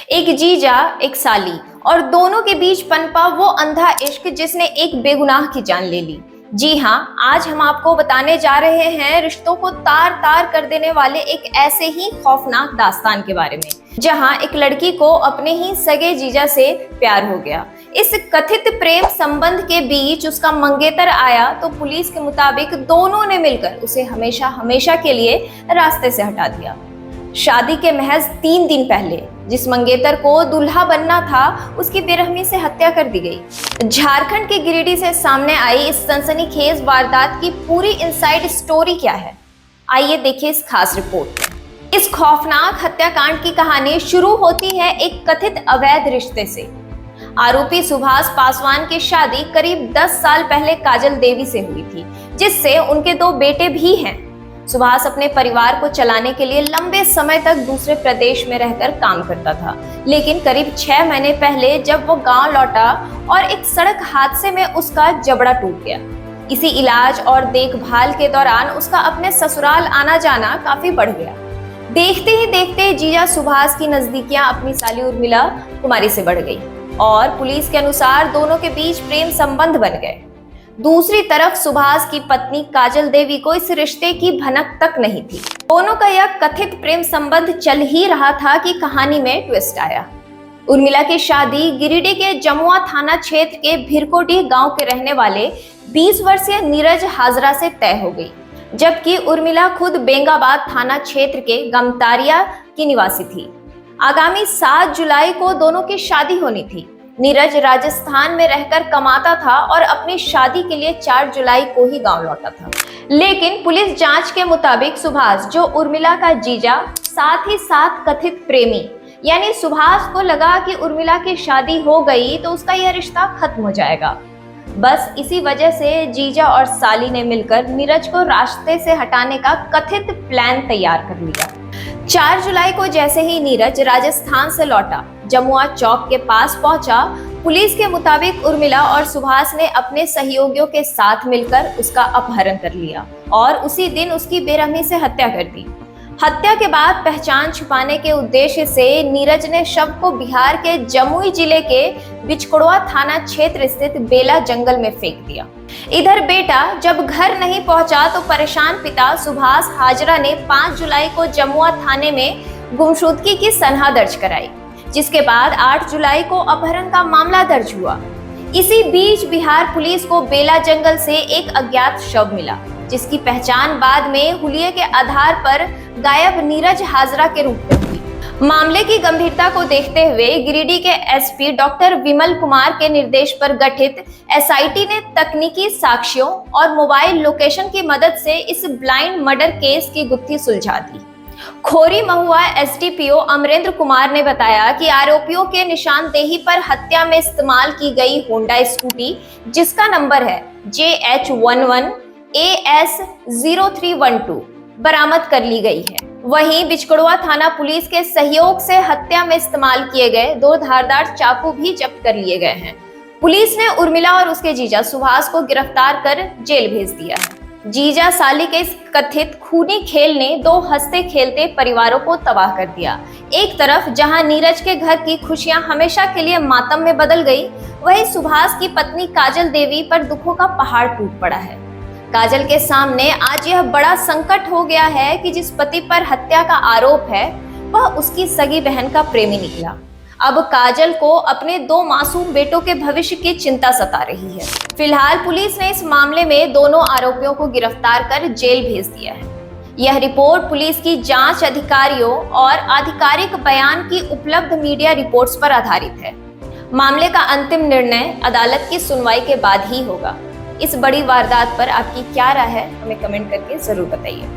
एक जीजा, एक साली, और दोनों के बीच पनपा वो अंधा इश्क जिसने एक बेगुनाह की जान ले ली। जी हाँ, आज हम आपको बताने जा रहे हैं रिश्तों को तार तार कर देने वाले एक ऐसे ही खौफनाक दास्तान के बारे में, जहां एक लड़की को अपने ही सगे जीजा से प्यार हो गया। इस कथित प्रेम संबंध के बीच उसका मंगेतर आया तो पुलिस के मुताबिक दोनों ने मिलकर उसे हमेशा हमेशा के लिए रास्ते से हटा दिया। शादी के महज 3 दिन पहले जिस मंगेतर को दूल्हा बनना था, उसकी बेरहमी से हत्या कर दी गई। झारखंड के गिरिडीह से सामने आई इस सनसनीखेज वारदात की पूरी इनसाइड स्टोरी क्या है, आइए देखिए इस खास रिपोर्ट में। इस खौफनाक हत्याकांड की कहानी शुरू होती है एक कथित अवैध रिश्ते से। आरोपी सुभाष पासवान की शादी करीब 10 साल पहले काजल देवी से हुई थी, जिससे उनके 2 बेटे भी हैं। सुभाष अपने परिवार को चलाने के लिए लंबे समय तक दूसरे प्रदेश में रहकर काम करता था, लेकिन करीब 6 महीने पहले जब वो गांव लौटा और एक सड़क हादसे में उसका जबड़ा टूट गया। इसी इलाज और देखभाल के दौरान उसका अपने ससुराल आना जाना काफी बढ़ गया। देखते ही देखते जीजा सुभाष की नजदीकियां अपनी साली उर्मिला कुमारी से बढ़ गई और पुलिस के अनुसार दोनों के बीच प्रेम संबंध बन गए। दूसरी तरफ सुभाष की पत्नी काजल देवी को इस रिश्ते की भनक तक नहीं थी। दोनों का यह कथित प्रेम संबंध चल ही रहा था कि कहानी में ट्विस्ट आया। उर्मिला की शादी गिरिडीह के जमुआ थाना क्षेत्र के भिरकोडीह गांव के रहने वाले 20 वर्षीय नीरज हाजरा से तय हो गई, जबकि उर्मिला खुद बेंगाबाद थाना क्षेत्र के गमतारिया की निवासी थी। आगामी 7 जुलाई को दोनों की शादी होनी थी। नीरज राजस्थान में रहकर कमाता था और अपनी शादी के लिए 4 जुलाई को ही गांव लौटा था। लेकिन पुलिस जांच के मुताबिक सुभाष, जो उर्मिला का जीजा, साथ ही साथ कथित प्रेमी, यानी सुभाष को लगा कि उर्मिला की शादी हो गई तो उसका यह रिश्ता खत्म हो जाएगा। बस इसी वजह से जीजा और साली ने मिलकर नीरज को रास्ते से हटाने का कथित प्लान तैयार कर लिया। 4 जुलाई को जैसे ही नीरज राजस्थान से लौटा, जमुआ चौक के पास पहुंचा, पुलिस के मुताबिक उर्मिला और सुभाष ने अपने सहयोगियों के साथ मिलकर उसका अपहरण कर लिया और उसी दिन उसकी बेरहमी से हत्या कर दी। हत्या के बाद पहचान छुपाने के उद्देश्य से नीरज ने शव को बिहार के जमुई जिले के बिचकड़वा थाना क्षेत्र स्थित बेला जंगल में फेंक दिया। इधर बेटा जब घर नहीं पहुंचा तो परेशान पिता सुभाष हाजरा ने 5 जुलाई को जमुआ थाने में गुमशुदगी की सनहा दर्ज कराई, जिसके बाद 8 जुलाई को अपहरण का मामला दर्ज हुआ। इसी बीच बिहार पुलिस को बेला जंगल से एक अज्ञात शव मिला, जिसकी पहचान बाद में हुलिये के आधार पर गायब नीरज हाजरा के रूप में हुई। मामले की गंभीरता को देखते हुए गिरिडीह के एसपी डॉक्टर विमल कुमार के निर्देश पर गठित एसआईटी ने तकनीकी साक्ष्यों और मोबाइल लोकेशन की मदद से इस ब्लाइंड मर्डर केस की गुत्थी सुलझा दी। खोरी महुआ एसडीपीओ अमरेंद्र कुमार ने बताया कि आरोपियों के निशानदेही पर हत्या में इस्तेमाल की गई होंडा स्कूटी, जिसका नंबर है JH11 AS0312, बरामद कर ली गई है। वहीं बिचकड़वा थाना पुलिस के सहयोग से हत्या में इस्तेमाल किए गए 2 धारदार चाकू भी जब्त कर लिए गए हैं। पुलिस ने उर्मिला और उसके जीजा सुभाष को गिरफ्तार कर जेल भेज दिया है। जीजा साली के इस कथित खूनी खेल ने 2 हंसते खेलते परिवारों को तबाह कर दिया। एक तरफ जहां नीरज के घर की खुशियां हमेशा के लिए मातम में बदल गई, वहीं सुभाष की पत्नी काजल देवी पर दुखों का पहाड़ टूट पड़ा है। काजल के सामने आज यह बड़ा संकट हो गया है कि जिस पति पर हत्या का आरोप है वह उसकी सगी बहन का प्रेमी निकला। अब काजल को अपने 2 मासूम बेटों के भविष्य की चिंता सता रही है। फिलहाल पुलिस ने इस मामले में दोनों आरोपियों को गिरफ्तार कर जेल भेज दिया है। यह रिपोर्ट पुलिस की जांच अधिकारियों और आधिकारिक बयान की उपलब्ध मीडिया रिपोर्ट्स पर आधारित है। मामले का अंतिम निर्णय अदालत की सुनवाई के बाद ही होगा। इस बड़ी वारदात पर आपकी क्या राय है, हमें कमेंट करके जरूर बताइए।